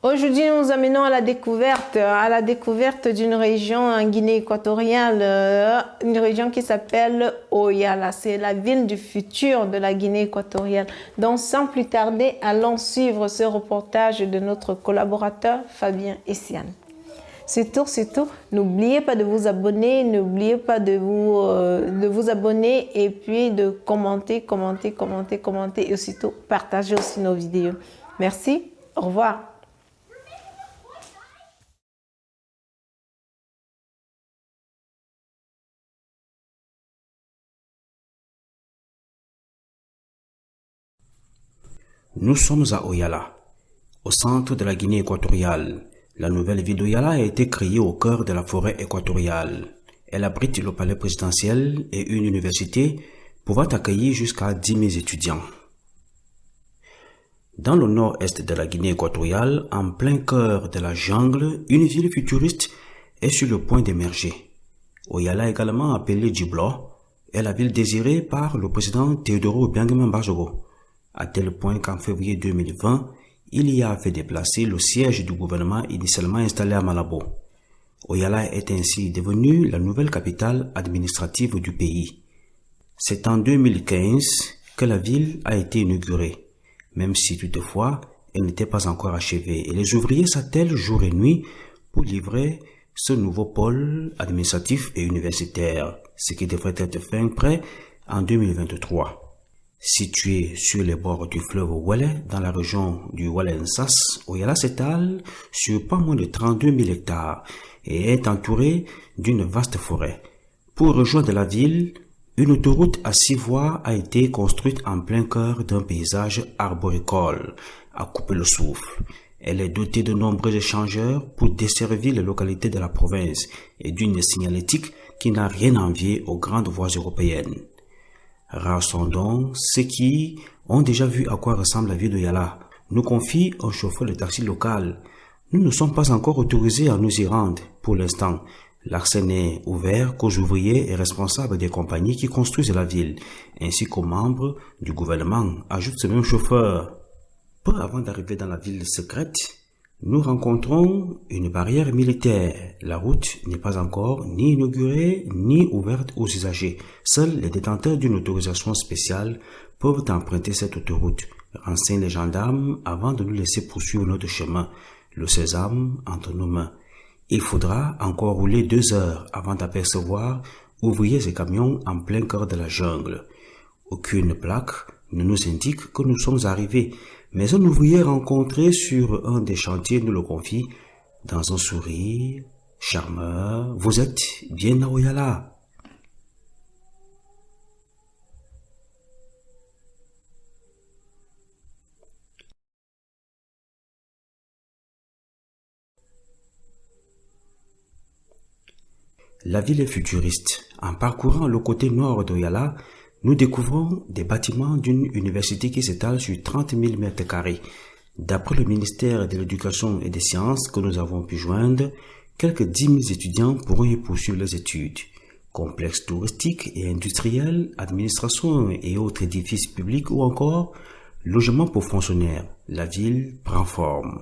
Aujourd'hui, nous nous amenons à la découverte d'une région en Guinée équatoriale, une région qui s'appelle Oyala. C'est la ville du futur de la Guinée équatoriale. Donc, sans plus tarder, allons suivre ce reportage de notre collaborateur Fabien Essiane. Surtout, n'oubliez pas de vous abonner, n'oubliez pas de vous abonner et puis de commenter et aussitôt partager aussi nos vidéos. Merci, au revoir. Nous sommes à Oyala, au centre de la Guinée équatoriale. La nouvelle ville d'Oyala a été créée au cœur de la forêt équatoriale. Elle abrite le palais présidentiel et une université pouvant accueillir jusqu'à 10 000 étudiants. Dans le nord-est de la Guinée équatoriale, en plein cœur de la jungle, une ville futuriste est sur le point d'émerger. Oyala, également appelée Djiblo, est la ville désirée par le président Teodoro Obiang Bazogo, à tel point qu'en février 2020, il y a fait déplacer le siège du gouvernement initialement installé à Malabo. Oyala est ainsi devenue la nouvelle capitale administrative du pays. C'est en 2015 que la ville a été inaugurée, même si toutefois elle n'était pas encore achevée et les ouvriers s'attellent jour et nuit pour livrer ce nouveau pôle administratif et universitaire, ce qui devrait être fin prêt en 2023. Situé sur les bords du fleuve Welle, dans la région du Walensas, Oyala s'étale sur pas moins de 32 000 hectares et est entouré d'une vaste forêt. Pour rejoindre la ville, une autoroute à 6 voies a été construite en plein cœur d'un paysage arboricole à couper le souffle. Elle est dotée de nombreux échangeurs pour desservir les localités de la province et d'une signalétique qui n'a rien à envier aux grandes voies européennes. Rares sont donc ceux qui ont déjà vu à quoi ressemble la ville de Yala, nous confie un chauffeur de taxi local. Nous ne sommes pas encore autorisés à nous y rendre pour l'instant. L'accès n'est ouvert qu'aux ouvriers et responsables des compagnies qui construisent la ville, ainsi qu'aux membres du gouvernement, ajoute ce même chauffeur. Peu avant d'arriver dans la ville secrète, nous rencontrons une barrière militaire. La route n'est pas encore ni inaugurée ni ouverte aux usagers. Seuls les détenteurs d'une autorisation spéciale peuvent emprunter cette autoroute, renseignent les gendarmes avant de nous laisser poursuivre notre chemin, le sésame entre nos mains. Il faudra encore rouler 2 heures avant d'apercevoir ouvriers et camions en plein cœur de la jungle. Aucune plaque ne nous indique que nous sommes arrivés, mais un ouvrier rencontré sur un des chantiers nous le confie dans un sourire charmeur. Vous êtes bien à Oyala. La ville est futuriste. En parcourant le côté nord d'Oyala, nous découvrons des bâtiments d'une université qui s'étale sur 30 000 mètres carrés. D'après le ministère de l'Éducation et des Sciences que nous avons pu joindre, quelques 10 000 étudiants pourront y poursuivre leurs études. Complexes touristiques et industriels, administration et autres édifices publics ou encore logements pour fonctionnaires. La ville prend forme.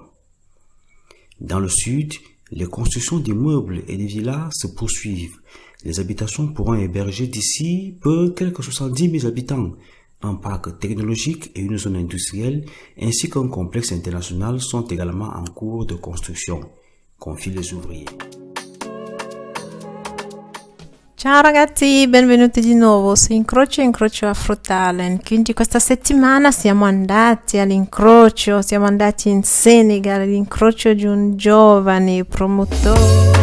Dans le sud, les constructions d'immeubles et de villas se poursuivent. Les habitations pourront héberger d'ici peu quelques 70 000 habitants. Un parc technologique et une zone industrielle ainsi qu'un complexe international sont également en cours de construction, confient les ouvriers. Ciao ragazzi, benvenuti di nuovo su Incrocio Afro-Talent. Quindi questa settimana siamo andati all'incrocio, siamo andati in Senegal, all'incrocio di un giovane promotore.